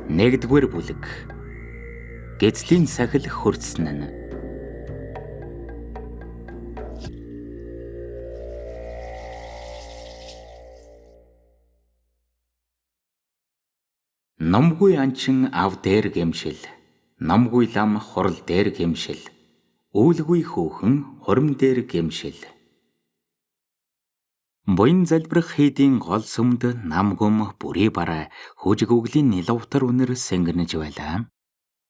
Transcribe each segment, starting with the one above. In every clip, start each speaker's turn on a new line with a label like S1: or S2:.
S1: Нэгдүгээр бүлэг. Гэзлийн сахил хөрцсөн нь. Номгүй анчин ав дээр гэмшил, номгүй лам хурал дээр гэмшил, үүлгүй хүүхэн хурим дээр гэмшил. Буян залбирах хийдийн гол сүмд намгүм бүрий бараа хүжиг өглийн нилавтар үнэр сэнгэрнэж байлаа.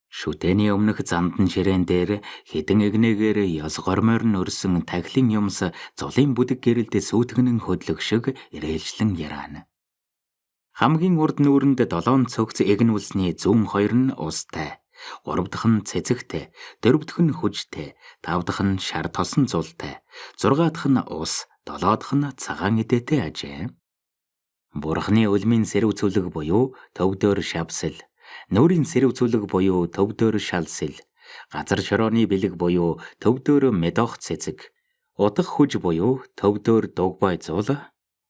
S1: Шүтэний өмнөх зандан ширээн дээр хідэн эгнээгээр ёс гормоор нь өрсөн тахилын юмс зулын бүдэг гэрэлд сүйтгэнэн хөдлөх шиг ирээлжлэн яраана. Хамгийн урд нүүрэнд 7 цогц эгнүүлсний зүүн 2 нь устай, 3 дахь нь цэцэгтэй, 4 дахь нь хүжтэй, 5 дахь нь шар тосон зултай, 6 дахь нь ус, 7 дахь нь цагаан эдэтэй ажээ. Бурхны өлмийн сэрв цүлэг буюу төвдөр шавсэл, нүүрийн сэрв цүлэг буюу төвдөр шалсэл, газар шорооны бэлэг буюу төвдөр медох цэцэг, утга хүж буюу төвдөр дугбай зул,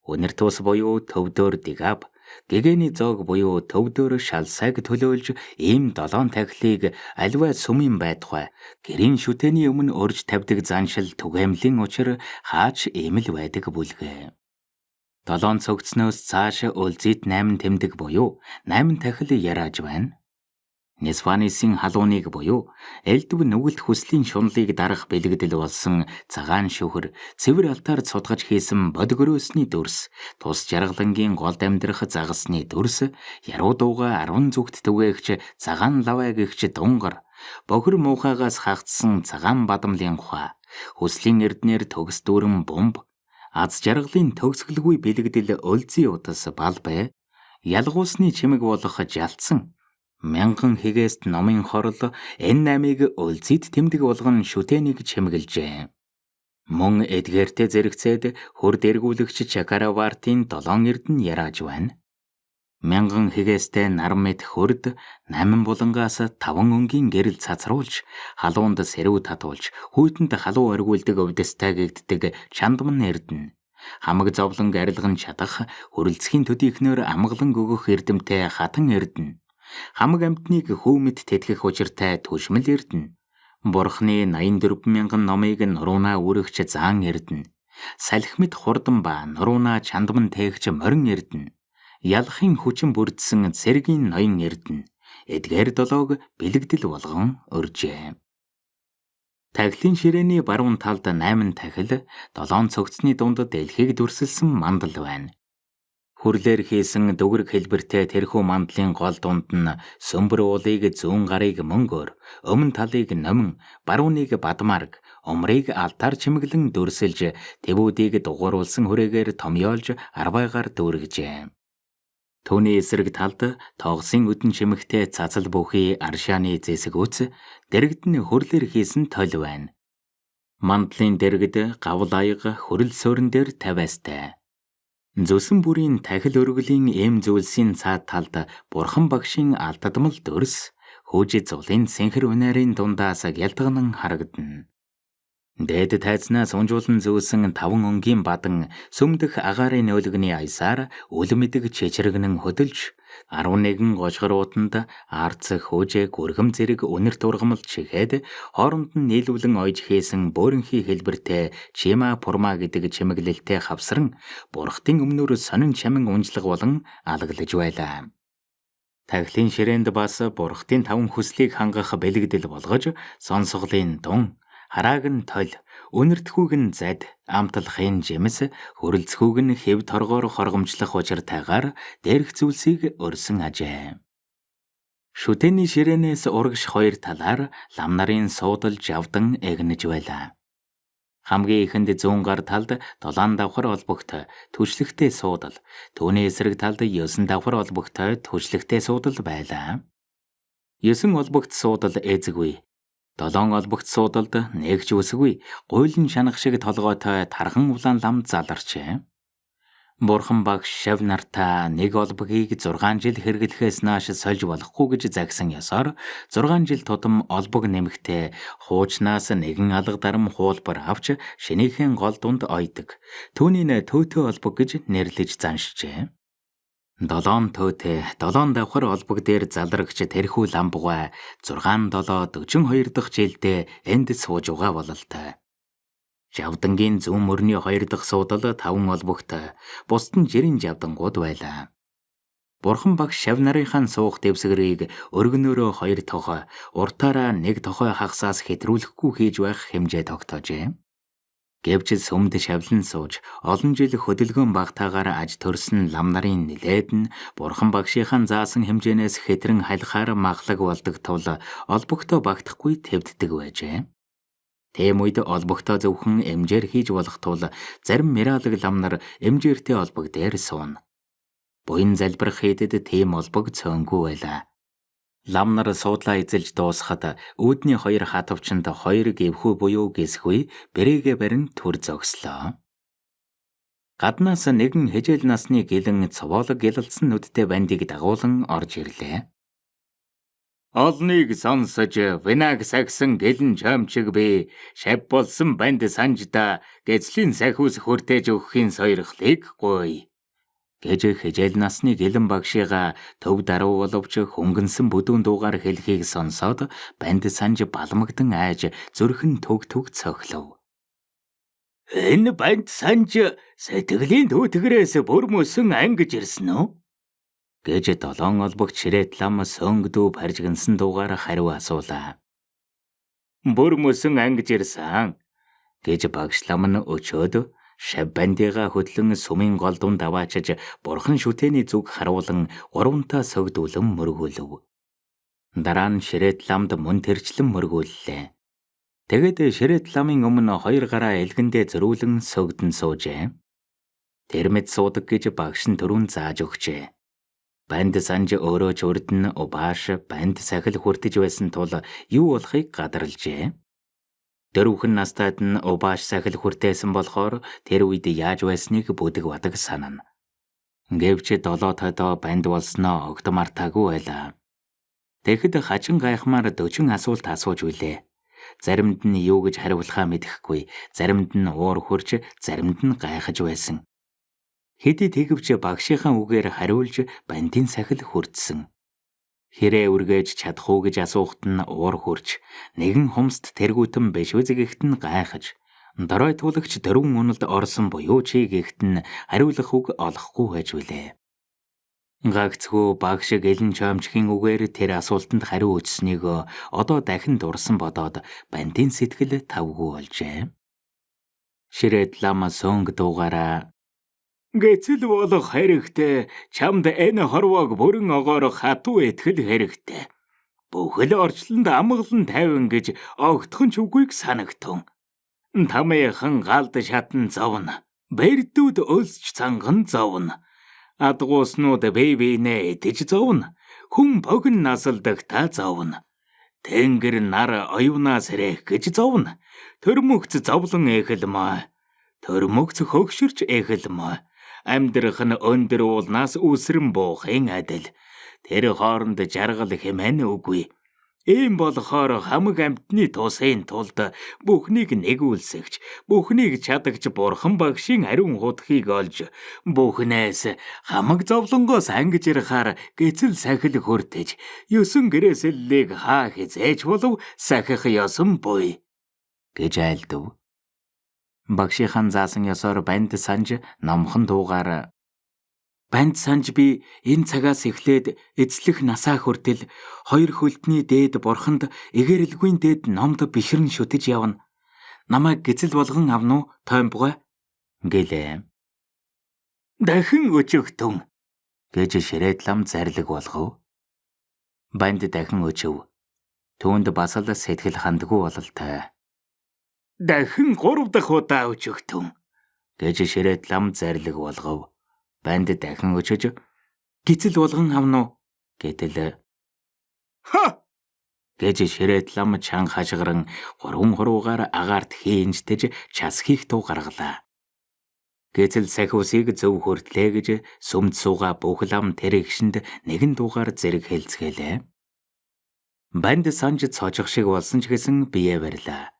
S1: үнэр тус буюу төвдөр дигаб, гэгэний зоог буюу төвдөр шалсайг төлөөлж ийм 7 тахилыг аливаа сүмийн байтугай гэрийн шүтэний өмнө өрж тавьдаг заншил түгээмлийн учир хаач ийм л байдаг бүлгээ. 7 цогцноос цааш өлзийт 8 тэмдэг буюу 8 тахил ярааж байна. Несфанисын халууныг буюу элдв нүгэлт хүслийн шунлыг дарах бэлэгдэл болсон цагаан шүхэр, цэвэр алтаар цутгаж хийсэн бодгөрөөсний дүрс, тус жаргалангийн голд амьдрах загасны дүрс, яруу дууга 10 зүгт түгээгч цагаан лаваа гэгч дунгар, бохир муухайгаас хагцсан цагаан бадамлын ухаа, хүслийн эрднэр төгс дүүрэн бомб, аз жаргалын төгсгөлгүй бэлэгдэл өлзий утас балбай, ялгуусны чимэг болох жалтсан, мянган хигээст номын хорол энэ 8-ыг өлзийд тэмдэг болгон шүтэнийг чимэглэжээ. Мөн эдгээртэй зэрэгцээд хурд эргүүлэгч Чакаравартын 7 эрдэнэ ярааж байна. Мянган хигээстэй нар мэд хурд 8 булангаас 5 өнгийн гэрэл цацруулж, халуунд сэрүү татуулж, хүйтэнд халуу оргиулдаг өвдөстэй гэгддэг чандман эрдэнэ. Хамаг зовлон арилган чадах, хөрөлцхийн төдийхнөр амгалан өгөх эрдэмтэй хатан эрдэнэ. Хамаг амьтныг хүүмэд тэтгэх учиртай түшмэл эрдэнэ. Бурхны 84,000 номыг нурууна үрэгч заан эрдэнэ. Салхи мэд хурдан ба нурууна чандман тээгч морин эрдэнэ. Ялахын хүчин бүрдсэн цэргийн ноён эрдэнэ. Эдгээр 7-ог бэлэгдэл болгон өржээ. Тахилын ширээний баруун талд 8 тахил, 7 цогцны дунд дэлхийг дүрсэлсэн мандал байна. Хүрлээр хийсэн дүгрэг хэлбэртэй тэрхүү мандлын гол дунд нь сөмбөр уулыг зүүн гарыг мөнгөөр, өмнө талыг номин, барууныг бадмарг, умрыг алтаар чимэглэн дүрсэлж, тэвүүдийг дугууруулсан хүрээгээр томьёолж арбайгаар дүүргэжээ. Түүний эсрэг талд тоогсын өдөн чимэгтэй цацал бүхий аршааны зэсэг үц, дэрэгд нь хүрлээр хийсэн толь байна. Мандлын дэргэд гавл аяга хөрөл суурин дээр тавиастай. Зүсэн бүрийн тахил өргөлийн эм зүйлсийн цаад талд бурхан багшийн алдадмал дүрс, хүүжид зулын сэнхэр үнээрийн дундаас гялтганан харагдана. Дээд тайзнаас унжуулан зөөсөн 5 өнгийн бадан сүмдэх агаарын өөлгөний аясаар үл мэдэг чичрэгнэн хөдөлж, 11 гожгор уутанд арц хүүжээ гүргэм зэрэг үнэр тургамал чихээд хооронд нь нийлүүлэн ойж хийсэн бөөрөнхий хэлбэртэй чима пурма гэдэг чимэглэлтэй хавсран бурхтын өмнөр сонин чамин унжлаг болон алаглаж байлаа. Тахилын ширээнд бас бурхтын 5 хүслийг хангах бэлэгдэл болгож сонсголын дун, харааг нь толь, үнэртхүүг нь зад, амтлахын жимс, хөрөлцхүүг нь хэв торгоор хоргомжлох учиртайгаар дээрх зүйлсийг өрсөн ажээ. Шүтэний ширээнээс урагш 2 талаар лам нарын суудалж явдан эгнэж байлаа. Хамгийн ихэнд зүүн гар талд 7 давхар олбогтой түшлэгтэй суудал, түүний эсрэг талд 9 давхар олбогтой түшлэгтэй суудал байлаа. 9 олбогт суудал эзэггүй. 7 олбогт суудалд нэгж үсгүй, гуйлан шанах шиг толгойтой тархан улаан лам заларчээ. Бурхан багш шав нартаа нэг олбогийг 6 жил хэрэглэхээс нааш сольж болохгүй гэж загсан ёсоор 6 жил тутам олбог нэмэгтээ хуучнаас нэгэн алга дарам хуулбар авч шинийхэн гол дунд ойдог. Түүнийг төөтөө олбог гэж нэрлэж заншжээ. 7 төөтэй 7 давхар олбог дээр залрагч тэрхүү ламбугай 6-7-42 дахь жилдээ энд сууж байгаа бололтой. Жавдангийн зүүн мөрний 2 дахь суудал 5 олбогтой, бусд нь жирийн жавдангууд байлаа. Бурхан багш шав нарынхаа суух дэвсгэрийг өргөнөөрөө 2 тохой, уртаараа 1 тохой хагасаас хэтрүүлэхгүй хийж байх хэмжээ тогтоожээ. Гэвч сүмд шавлан сууж, олон жил хөдөлгөөн багтаагаар аж төрсөн лам нарын нилээд нь Бурхан багшийнхаа заасан хэмжээнээс хэтрэн халихаар махлаг болдог тул олбогтой багтахгүй твддэг байжээ. Тийм үед олбогтой зөвхөн эмжээр хийж болох тул зарим миралаг лам нар эмжээртэй олбог дээр сууна. Буян залбирах хийдэд тийм олбог цөөнгүй байлаа. Лам нар суудлаа эзэлж дуусахад үүдний 2 хатавчанд 2 гэвхүү буюу гисгүй бэрээгээ барин төр зогслоо. Гаднаас нэгэн хижээл насны гэлэн цовоолог гялалцсан нүдтэй бандийг дагуулan орж ирлээ. Олныг сонсож винаг сагсан гэлэн чамчиг би шав болсон банд санжда гэзлийн сахиус хүртээж өгөхийн сойрхлыг гуй. Гэж хижээл насны гэлэн багшигаа төв даруй боловч хөнгөнсөн бүдүүн дуугаар хэлхийг сонсоод банд санж балмагдан айж зүрхэн төг цохлов. Энэ банд санж сэтгэлийн түүтгэрээс бүр мөсөн ангиж ирсэн үү? Гэж 7 олбогч ширээт лам сөнгдүү баржигнсан дуугаар хариу асуулаа. Бүр мөсөн ангиж ирсэн гэж багш лам нь өчөөд шав бандигаа хөдлөн сүмийн гол дунд аваачиж бурхан шүтээний зүг харуулan 3 согдүүлэн мөргүүлв. Дараа нь ширээт ламд мөн тэрчлэн мөргүүллээ. Тэгэд ширээт ламын өмнө 2 гараа элгэндээ зөрүүлэн согдон суужээ. Тэр мэд суудаг гэж багш нь түрүүн зааж өгчээ. Банд санж өөрөө ч урд нь убааш банд сахил хүртэж байсан тул юу болохыг гадарлжээ. Дөрвөн настайд нь убааш сахил хүртээсэн болохоор тэр үед яаж байсныг бүдэг бадаг санана. Гэвч 7 тойдоо банд болсноо огт мартаагүй байлаа. Тэгэхэд хачин гайхмаар 40 асуулт асууж билээ. Заримд нь юу гэж хариулахаа мэдэхгүй, заримд нь уур хурж, заримд нь гайхаж байсан. Хэдий тэгвч багшийнхаа үгээр хариулж бандын сахил хүртсэн. Хэрээ үргээж чадах уу гэж асуухт нь уур хурж, нэгэн хумст тэргүүтэн биш үз гэхт нь гайхаж, дорой тулагч дөрвөн уналд орсон буюу чи гэхт нь хариулах үг олохгүй байж билээ. Гагцгүй багш гэлэн чомчхийн үгээр тэр асуултанд хариу өгснийг одоо дахин дурсан бодоод бандын сэтгэл тавгүй болжээ. Ширээт лам сөнг дуугаараа гэцэл болох хэрэгтэй, чамд энэ хорвоог бүрэн огоорох хатуу итгэл хэрэгтэй. Бүхэл орчлонд амгалан тайван гэж огтхон ч үгүйг санагтун. Тамайхан галд шатан зовно. Бэрдүүд өлсч цанган зовно. Адгууснууд бэбинэ идэж зовно. Хүн богн насалдаг та зовно. Тэнгэр нар оюунаас рэх гэж зовно. Төрмөгц зовлон эхэлмэ. Төрмөгц хөгшөрч эхэлмэ. Амьдрах нь өндөр уулнаас үсрэн буухын адил. Тэр хооронд жаргал хэмээн үгүй. Ийм болохоор хамаг амьтны тусын тулд бүхнийг нэгүүлсэгч, бүхнийг чадагч бурхан багшийн ариун хутгийг олж, бүхнээс хамаг зовлонгоос ангиж ирахаар гэцэл сахил хүртэж, 9 гэрээсэллийг хаа хизээж болов сахих ёсон буй гэж айлдав. Багшийнхан заасан ёсоор банд санж номхон дуугаар банд санж би энэ цагаас эхлээд эзлэх насаа хүртэл 2 хөлтний дээд бурханд эгэрэлгүй дээд номд бишрэн шүтэж явна. Намайг гэцэл болгон авна уу тоймбогой гэлээ. Дахин өчөгтөн гэж ширээт лам зарлиг болгов. Банд дахин өчөв. Түүнд бас л сэтгэл хандгүй бололтой. Дахин 3 дахь удаа өчөгтөн гэж ширээт лам зарлиг болгов. Банд дахин өчөж гэцэл болгон авна уу гэтэл ха гэж ширээт лам чанга хашгиран 3 хуруугаар агаарт хийнжтэж час хийх туу гаргалаа. Гэцэл сахиусыг зөв хүртлээ гэж сүмд сууга бүх лам тэр игшинд нэгэн дуугаар зэрэг хэлцгээлээ. Банд санж цоожих шиг болсон ч гэсэн бие барьлаа.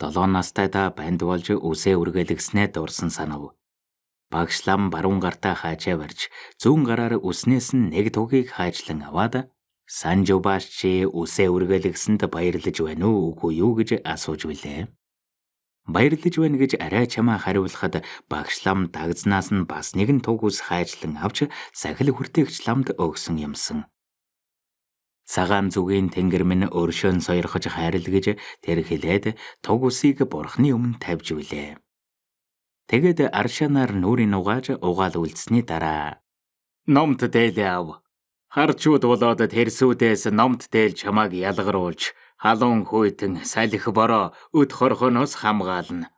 S1: 7 настайдаа банд болж үсээ үргэлгснээ дурсан санав. Багш лам баруун гартаа хаажаа барьж зүүн гараар үснээс нь нэг тугийг хаажлан аваад Санжубаш чи үсээ үргэлгсэнд баярлаж байна уу үгүй юу гэж асууж билээ. Баярлаж байна гэж арай чамаа хариулахад багш лам дагзнаас нь бас нэгэн туг ус хайжлан авч сахил хүртээгч ламд өгсөн юмсан. Цагаан зүгийн тэнгэр минь өршөөн сойрхож хайрл гэж тэр хэлээд туг усыг бурхны өмнө тавьж билээ. Тэгэд аршанаар нүрийн угааж угаал үлдсэний дараа номт дээлээ ав. Харчууд болоод тэрсүүдээс номт дээл чамааг ялгаруулж халуун хүйтэн салхи бороо өд хорхоноос хамгаална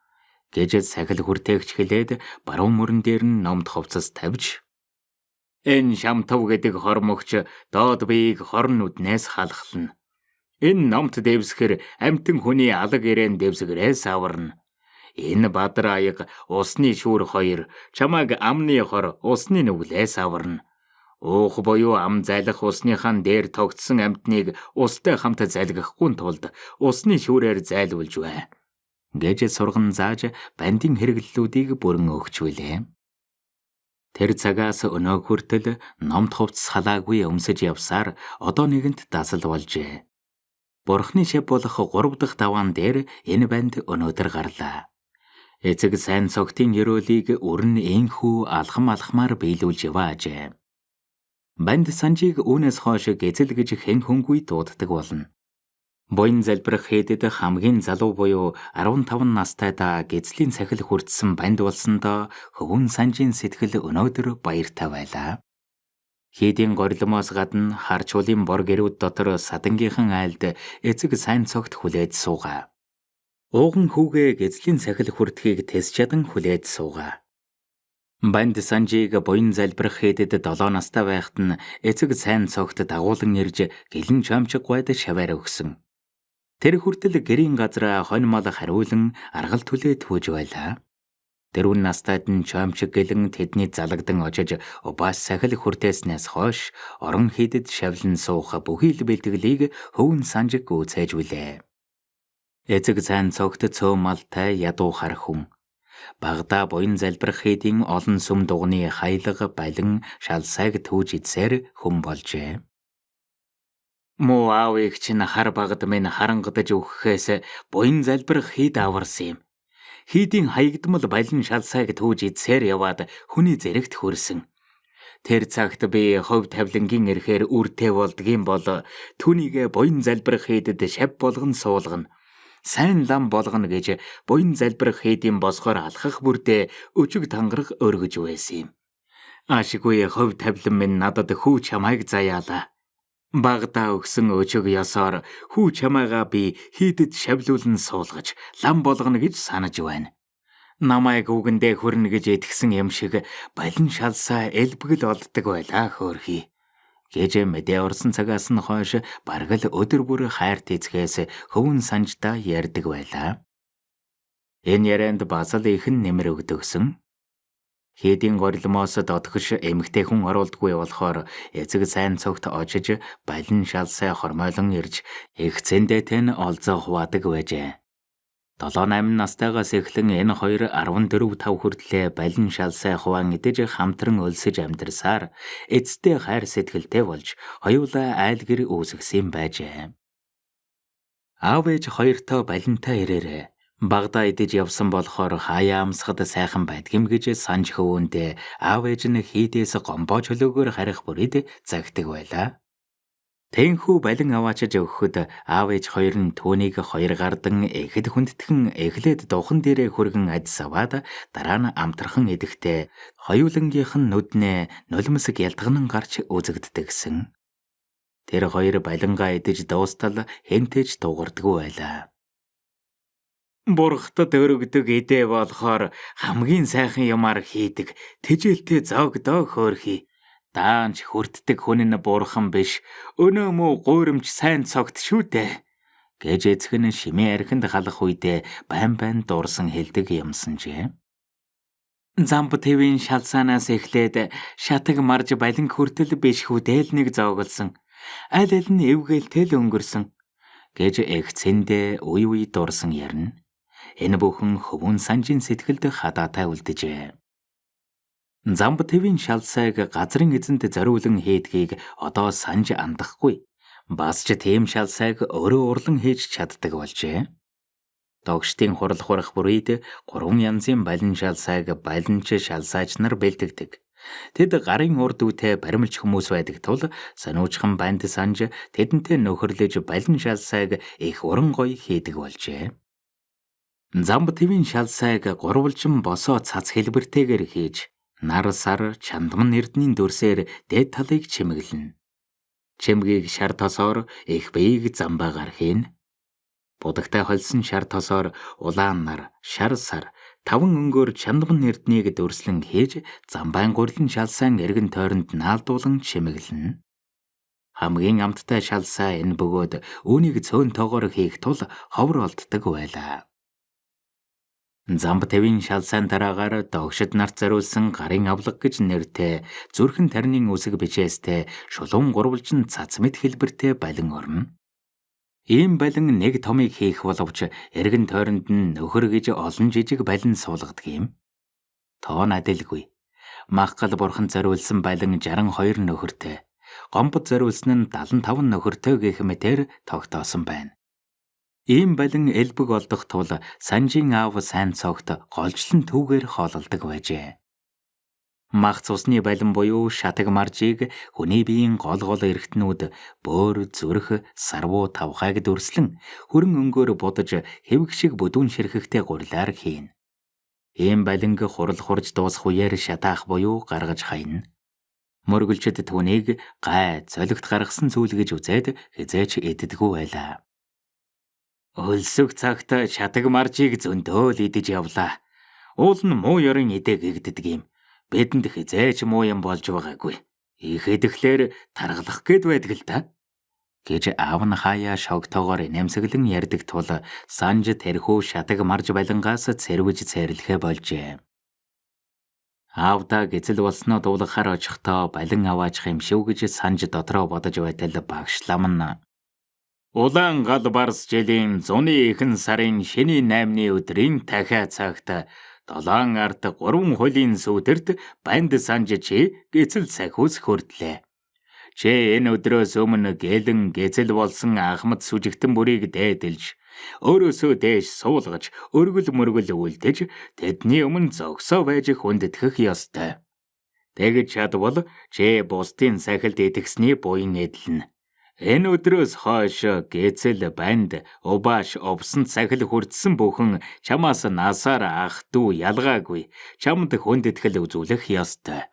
S1: гэж сахил хүртээгч хэлээд баруун мөрөн дээр нь номт хувцас тавьж энэ шамтав гэдэг хормогч доод биеийг хорн нүднээс халахлна. Энэ номт дэвсгэр амтэн хүний алаг ирээн дэвсгэрээс аварна. Энэ бадар аяг усны шүүр хоёр чамааг амны хор усны нүглээс аварна. Уух буюу ам залах усныхан дээр тогтсон амтныг устай хамт залгихгүй тулд усны шүүрээр зайлуулж бай. Гэж сурган зааж бандийн хэрэглэлүүдийг бүрэн өгч билээ. Тэр цагаас өнөө хүртэл номт хувцас халаагүй өмсөж явсаар одоо нэгэнт дасал болжээ. Бурхны шав болох 3 дахь даваан дээр энэ банд өнөөдөр гарлаа. Эцэг сайн цогтын ёроолыг өрн энхүү алхамаар биелүүлж яваажээ. Банд Санжийг үүнээс хойш гэзэл гэж хэн хөнгүй дууддаг болно. Буян залбирах хэдэд хамгийн залуу буюу 15 настайдаа гэзлийн сахил хүртсэн банд болсондоо хөвөн Санжийн сэтгэл өнөөдөр баяртай байлаа. Хийдийн горилмоос гадна харч улын бор гэрүүд дотор садангийнхан айлд эцэг сайн цогт хүлээж суугаа. Ууган хүүгээ гэзлийн сахил хүртхийг тэс чадан хүлээж суугаа. Банд Санжийг буян залбирах хэдэд 7 настай байхад нь эцэг сайн цогт дагуулan ирж гэлэн чамчиг гойд шаваар өгсөн. Тэр хүртэл гэрийн газраа хонь мал хариулан аргал түлээ түүж байлаа. Дөрвөн настайд нь чамчиг гэлэн тэдний залагдан очиж бас сахил хүртээснээс хойш орон хийдэд шавлан суух бүхий л бэлтгэлийг хөвөн Санжиг гүйцээж билээ. Эцэг сайн цогт цөө малтай ядуу хар хүн. Багада буян залбирах хэдийн олон сүм дугны хаялга балин шалсайг түүж идсээр хүн болжээ. Муу аавыг чинь хар багад минь харангадаж өгөхөөс буян залбирах хэд аварсан юм. Хийдийн хаягдмал балин шалсайг түүж идсээр яваад хүний зэрэгт хүрсэн. Тэр цагт би хов тавлангийн эрхээр үртэй болдгийн бол түүнийг буян залбирах хэдэд шав болгон суулгана. Сайн лам болгоно гэж буян залбирах хэдийн босгоор алхах бүрдээ өчиг тангараг өргөж байсан юм. Ашиггүй хов тавлан минь надад хүү чамайг заяалаа. Багада өгсөн өчиг ёсоор хүү чамайгаа би хийдэд шавлуулан суулгаж лам болгоно гэж санаж байна. Намайг үгэндээ хүрнэ гэж итгэсэн юм шиг балин шалсаа элбгэл олддог байлаа хөөрхий. Гэж мэдээ орсон цагаас нь хойш бараг л өдөр бүр хайр тэцгээс хөвөн Санждаа ярьдаг байлаа. Энэ ярианд бас л ихэн нэмэр өгдөгсөн. Хийдийн горилмоос дотгош эмгтэй хүн оруулдаггүй болохоор эцэг сайн цогт очиж балин шалсай хормойлон ирж их цэндэтэн олзоо хуваадаг байжээ. 7-8 настайгаас эхлэн энэ хоёр 14-5 хүртлээр балин шалсай хуваан идэж хамтран өлсөж амьдарсаар эцтэй хайр сэтгэлтэй болж хоёулаа айлгэр үүсгэсэн байжээ. Аав ээж хоёртоо балинтай ирээрээ. Багада идэж явсан болохоор хаяа амсгад сайхан байдгийм гэж санж хөвөндөө аав ээж нь хийдээс гомбоо чөлөөгөөр харих бүрид загтаг байлаа. Тэнхүү балин аваачиж өгөхөд аав ээж хоёр нь түүнийг хоёр гардан эхэд хүндтгэн эхлээд духан дээрээ хүргэн адис аваад дараа нь амтрхан идэхдээ хоёулангийнх нь нүднээ нулимсэг ялтганан гарч үзэгддэгсэн. Тэр хоёр балингаа идэж дуустал хэнтэж дуурдаггүй байлаа. Бурхтад өргөдөг идэ болохоор хамгийн сайхан юмар хийдэг тэжээлтэй зоогдоо хөөрхий. Даанч хүртдэг хүн нь бурхан биш өнөө мөө гуйрамч сайн цогт шүү дээ гэж эцэг нь шимээ архинд халах үедээ байн дуурсан хэлдэг юмсанжээ. Замб твийн шалсаанаас эхлээд шатаг марж балин хүртэл биш хүдэл нэг зооглсон аль нь эвгээлтэл өнгөрсөн гэж эгцэндээ үе дуурсан ярина. Энэ бүхэн хөвөн Санжийн сэтгэлд хадаатай үлдэжээ. Замб тэвийн шалсайг газрын эзэнд зориулан хийдгийг одоо санж андахгүй. Бас ч тийм шалсайг өөрөө урлан хийж чаддаг болжээ. Догштын хурал хурах бүрийд 3 янзын балин шалсайг балинч шалсайч нар бэлтгэдэг. Тэд гарын урд үтэй баримлж хүмүүс байдаг тул сониучхан банд санж тэдэнтэй нөхөрлөж балин шалсайг их уран гоё хийдэг болжээ. Замб тэвийн шалсайг гурвалжин босоо цац хэлбэртэйгээр хийж нар сар чандман эрдний дүрсээр дээд талыг чимэглэнэ. Чимгийг шар тосоор их биеийг замбаагаар хийн. Будагтай холсон шар тосоор улаан нар, шар сар, 5 өнгөөр чандман эрднийг дүрслэн хийж замбайн гурлан шалсайн эргэн тойронд наалдуулан чимэглэнэ. Хамгийн амттай шалсаа энэ бөгөөд үүнийг цөөн тоогоор хийх тул ховор олддог байлаа. Замб тэвийн шалсайн дараагаар догшид нарт зориулсан гарын авлага гэж нэртэй зүрхэн тарины үсэг бичээстэй шулуун гурвалжин цац мэд хэлбэртэй балин орно. Ийм балин нэг томыг хийх боловч эргэн тойронд нь нөхөр гэж олон жижиг балин суулгадаг юм. Тоон адилгүй. Махгал бурхан зориулсан балин 62 нөхөртэй, гомбод зориулсан нь 75 нөхөртэй гэх мэтээр тогтоосон байна. Ийм балин элбэг олдох тул санжийн аав сайн цогт голжлон түүгээр хоололдог байжээ. Мах цусны балин буюу шатаг маржийг хүний биеийн гол эргэтнүүд бөөр, зүрх, сарвуу тавхайг дүрслэн хөрөн өнгөөр будаж хэвэг шиг бүдүүн ширхэхтэй гурлаар хийн. Ийм балинг хурал хурж дуусах үеэр шатаах буюу гаргаж хайна. Мөргөлчд түүнийг гай золигт гаргасан зүйл гэж үзээд хизээч иддэггүй байлаа. Өлсөг цагт шатаг маржийг зөндөө л идэж явлаа. Уул нь муу ёрын идэ гэгддэг юм. Бидэнд хизээч муу юм болж байгаагүй. Их идэхлээр таргалах гээд байдаг л да. Гэж аав нь хаяа шогтоогоор нэмсэглэн ярьдаг тул санж тэрхүү шатаг марж балингаас цэрвэж цэрлэхэ болжээ. Аавда гизэл болсноо дуулахаар очихдоо балин аваачих юм шүү гэж санж дотроо бодож байтал багшлам нь. Улаан гал барс жилийн зуны эхэн сарын шөнийн 8-ны өдрийн дахиа цагт 7 ард 3 хулийн сүдэрт банд санж чи гизэл сахиус хөрдлээ. Чи энэ өдрөөс өмнө гэлэн гизэл болсон ахмад сүжигтэн бүрийг дээдэлж, өөрөөсөө дээш суулгаж, өргөл мөргөл үлдэж, тэдний өмнө зогсоо байж хүндэтгэх ёстой. Тэгж чадвал чи бусдын сахилд идэгсний буян эдлэнэ. Энэ өдрөөс хойш гизэл банд убааш овсон сахил хүрдсэн бүхэн чамаас насаар ах дүү ялгаагүй чамд хүндэтгэл үзүүлэх ёстой.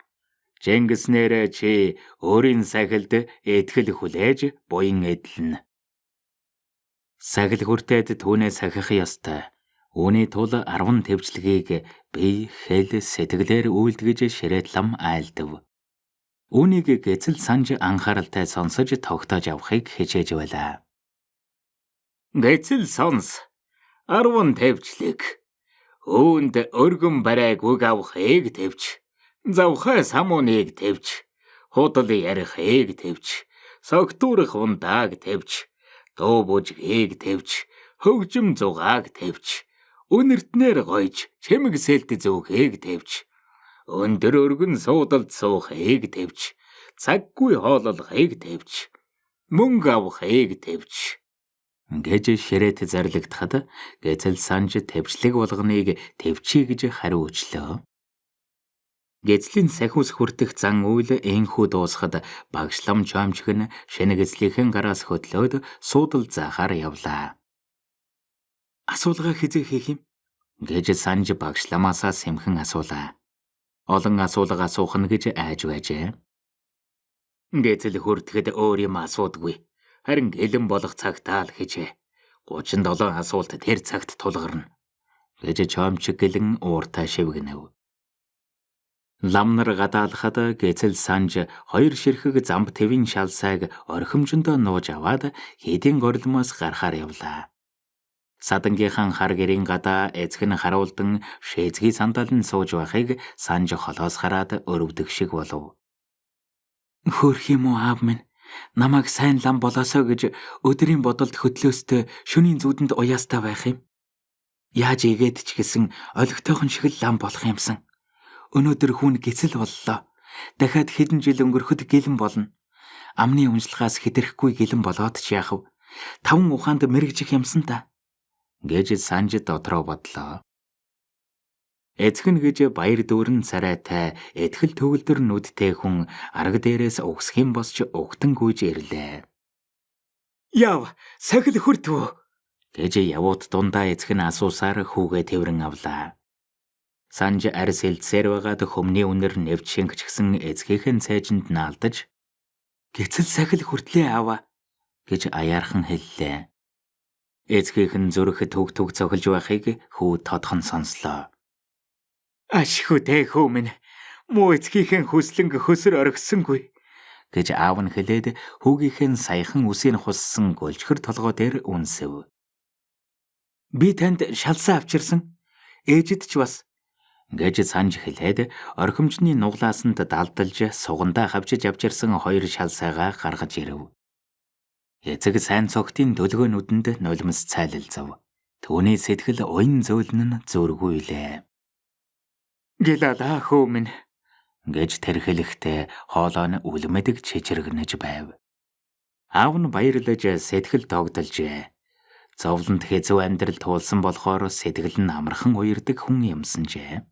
S1: Жингиснээр чи өөрийн сахилд этгэл хүлээж буян эдлэнэ. Сахил хүртээд түүнээ сахих ёстой. Үүний тул 10 төвчлэгийг бие, хэл, сэтгэлээр үйлдгэж ширээд лам айлдав. Үүнийг гизэл санж анхааралтай сонсож тогтоож авахыг хичээж байлаа. Гизэл сонс 10 төвчлэг. Үүнд өргөн барайг үг авахыг төвч, завхай самууныг төвч, худал ярихыг төвч, согтуурах ундааг төвч, дуу бүжгийг төвч, хөгжим зугааг төвч, үнэртнээр гойж чимэг сэлт зүүхийг төвч. Өндөр өргөн суудалд суухыг төвч, цаггүй хооллохыг төвч, мөнгө авахыг төвч. Гэж ширээт зарлагдахад гизэл санж төвчлэг болгоныг төвчий гэж хариу өчлөө. Гизлийн сахиус хүртэх зан үйл энхүү дуусахад багшлам чоомчг нь шинэ гизлийнхэн гараас хөдлөөд суудал заахаар явлаа. Асуулга хизээ хийх юм? Гэж санж багшламаасаа сэмхэн асуулаа. Олон асуулга асуух нь гэж айж байжээ. Гизэл хүртэхэд өөр юм асуудгүй. Харин гэлэн болох цагтаа л хижээ. 37 асуулт тэр цагт тулгарна. Гэж чоомчг гэлэн ууртай шивгэнэв. Ламнар гадаалахад гизэл санж 2 ширхэг замб тэвийн шалсайг орхимжондоо нууж аваад хийдийн горилмоос гарахаар явлаа. Садангийнхан хар гэрийн гадаа эцэг нь харуулдан шээзгий сандалд сууж байхыг санж холоос хараад өрөвдөг шиг болов. Хөөх юм уу аав минь? Намайг сайн лам болоосоо гэж өдрийн бодолд хөдлөөстэй шөнийн зүудэнд уяастай байх юм. Яаж игээд ч гэсэн олигтойхон шиг л лам болох юмсан. Өнөөдөр хүн гисэл боллоо. Дахиад хэдэн жил өнгөрөхөд гэлэн болно. Амны уншлагаас хэтэрхгүй гэлэн болоод ч яах вэ? 5 ухаанд мэрэгжих юмсан та. Гэж Санж дотроо бодлоо. Эцгэн гэж баяр дүүрэн царайтай этгэл төгөлдөр нүдтэй хүн арга дээрээс угсах юм босч угтан гүйж ирлээ. Яв, сахил хүртвөө гэж явуут дундаа эцгэн асуусаар хүүгээ тэврэн авлаа. Санж арьс элдсээр байгаад хөмний үнэр нэвч шингэчихсэн эцгийнхэн цайжинд наалдаж "Гэцэл сахил хүртлээ аваа" гэж аяархан хэллээ. Эцгийнхэн зүрх төг цохилж байхыг хүү тодхон сонслоо. "Ашгүй хөө минь, муу эцгийнхэн хүслэн хөсөр оргисонгүй" гэж аав нь хэлээд хүүгийнхэн саяхан үсийг хуссан гөлжхөр толгой дээр үнсэв. "Би танд шалсан авчирсан. Ээжид ч бас" гэж Санж хэлээд орхимжны нуглаасанд далдалж сугандаа хавчиж авчирсан 2 шалсайгаа гаргаж ирэв. Эцэг сайн цогтын төлгөө нүдэнд нулимс цайлалзав. Түүний сэтгэл уян зөөлн нь зүргүйлээ. "Гэлалаа хөө минь" гэж тэрхэлэхдээ хоолой нь үлмэдэг чичиргэнэж байв. Аав нь баярлаж сэтгэл тогтолжээ. Зовлонт хэзүү амьдрал туулсан болохоор сэтгэл нь амархан уярдаг хүн юмсанжээ.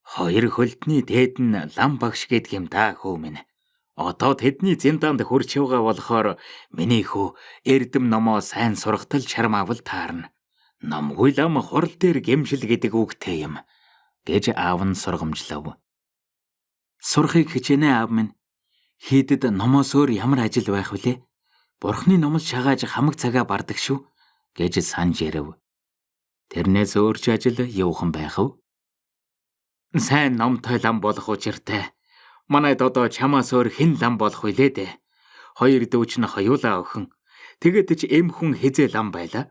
S1: "2 хөлтний дээд нь лам багш гэдэг юм та хөө минь. Одоо тэдний зиндаанд хурч явгаа болохоор миний хүү эрдэм номоо сайн сургатал чармаавал таарна. Номгүй лам хурал дээр гэмшил гэдэг үгтэй юм" гэж аав нь сургамжлав. "Сурахыг хичээнэ аав минь. Хийдэд номоос өөр ямар ажил байх вүлээ? Бурхны номол шагааж хамаг цагаа бардаг шүү" гэж Санж ирэв. "Тэрнээс өөр ч ажил юухан байх вэ? Сайн номтой лам болох учиртай. Манайд одоо чамаас өөр хэн лам болох вүлээ дээ? 2 дүүч нь хоёулаа охин. Тэгээд ч эм хүн хизээ лам байла.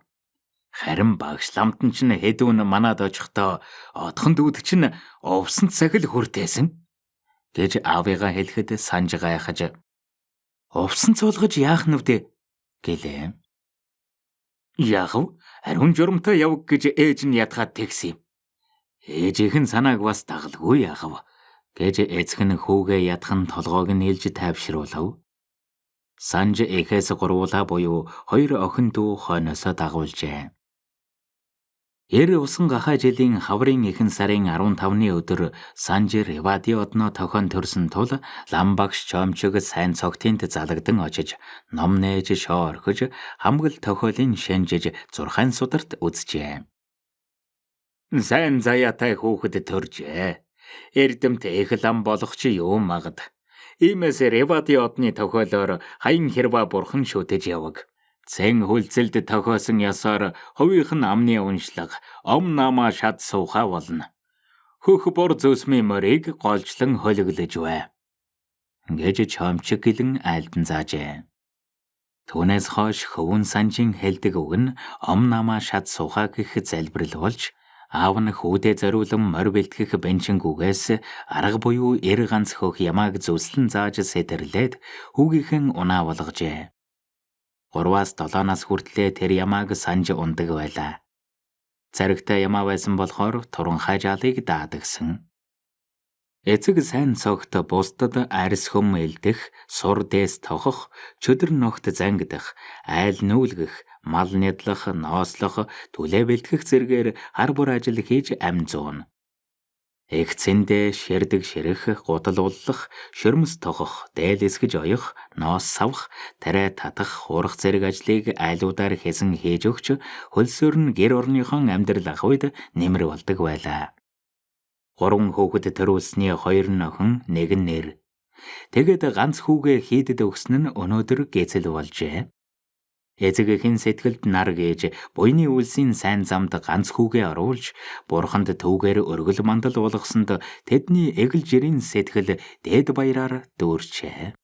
S1: Харин багш ламтан ч хэдүүн манад очихдоо одхон дүүд чинь овсонт сахил хүртээсэн" гэж аавыгаа хэлэхэд Санж гайхаж "Овсон цуулгаж яах нүвдэ" гэлээ. "Яах вэ? Ариун журамтай явг гэж ээж нь ятгаад тэгсэн юм. Ээжийнхэн санааг бас дагалгүй яах вэ" гэж эцэг нь хүүгээ ятхан толгойг нь нийлж тайвшруулав. Санж эхээс гурвуулаа буюу 2 охин дүү хойноосоо дагуулжээ. Усан гахай жилийн хаврын эхэн сарын 15-ны өдөр Санж Ревади одноо тохион төрсөн тул лам багш чомчиг сайн цогтынд залгдан очиж ном нээж шоо орхиж хамгал тохиолын шинжиж 6 сударт үзжээ. "Сайн заяатай хүүхэд төржээ. Эрдэмт их лам болох чи юу магад. Иймээс Ревади одны тохиолоор хаян хэрва бурхан шүтэж яваг. Цэн хүлцэлд тохиосон ёсоор хувийнх нь амны уншлага, ом намаа шад суухаа болно. Хөх бор зүсмийн морийг голжлон холиглож бай" гэж чомчиг гэлэн айлдан заажээ. Түүнээс хойш хөвөн Санжийн хэлдэг үг нь ом намаа шад суухаа гэх залбирал болж аав нь хүүдээ зориулан морь бэлтгэх бэнчингүүгээс арга буюу эр ганц хөх ямааг зүслэн зааж сэтэрлээд хүүгийнхэн унаа болгожээ. 3-аас 7 хүртлээр тэр ямааг Санж ундаг байлаа. Заригтай ямаа байсан болохоор туранхай жаалыг даадагсан. Эцэг сайн цогт бусдад арьс хөм элдэх, сур дээс тохох, чөдөр ногт зангидах, айл нүүлгэх, мал нядлах, нослох, түлээ бэлтгэх зэргээр хар бүр ажил хийж амь зуун. Их цэндэ ширдэг ширэх, гутал уллах, шөрмөс тохох, дээл эсгэж оёх, ноос савх, тариа татах, хурах зэрэг ажлыг айлуудаар хэсэн хийж өгч хөлсөөр нь гэр орныхон амьдрал ах үед нэмэр болдог байлаа. 3 хүүхэд төрүүлсний 2 нь охин, 1 нь нэр. Тэгээд ганц хүүгээ хийдэд өгсөн нь өнөөдөр гэцэл болжээ. Эцэгхийн сэтгэлд нар гээж буйны үлсийн сайн замд ганц хүүгээ оруулж бурханд түүгээр өргөл мандал болгосонд тэдний эгэл жирийн сэтгэл дээд баяраар дүүрчээ.